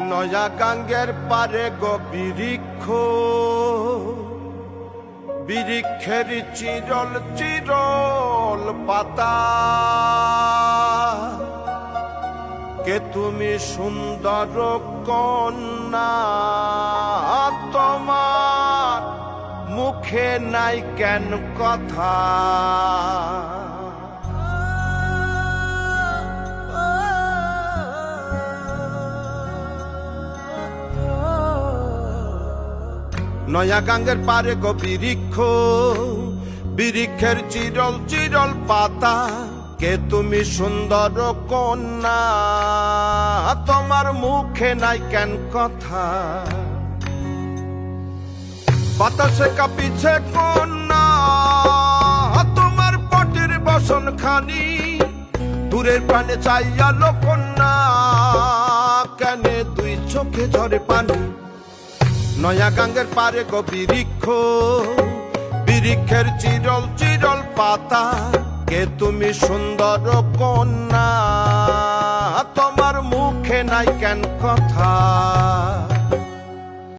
নয়া গাঙ্গের পারে গো বৃক্ষ, বৃক্ষের চিরল চিরল পাতা, কে তুমি সুন্দর কন্যা, তোমার মুখে নাই কেন কথা। নয়া গাঙ্গের পারে গো বৃক্ষ, বৃক্ষের চিরল চিরল পাতা, কে তুমি সুন্দর কন্যা, তোমার মুখে নাই কেন কথা। বাতাসে কাঁপিছে কন্যা, তোমার পটের বসন খানি, দূরের প্রাণে চাইয়ালো কন্যা, কেনে দুই চোখে ঝরে পানি। নয়া গাঙ্গের পারে গো বৃক্ষ, বৃক্ষের চিরল চিরল পাতা, কে তুমি সুন্দর কন্যা, তোমার মুখে নাই কেন কথা।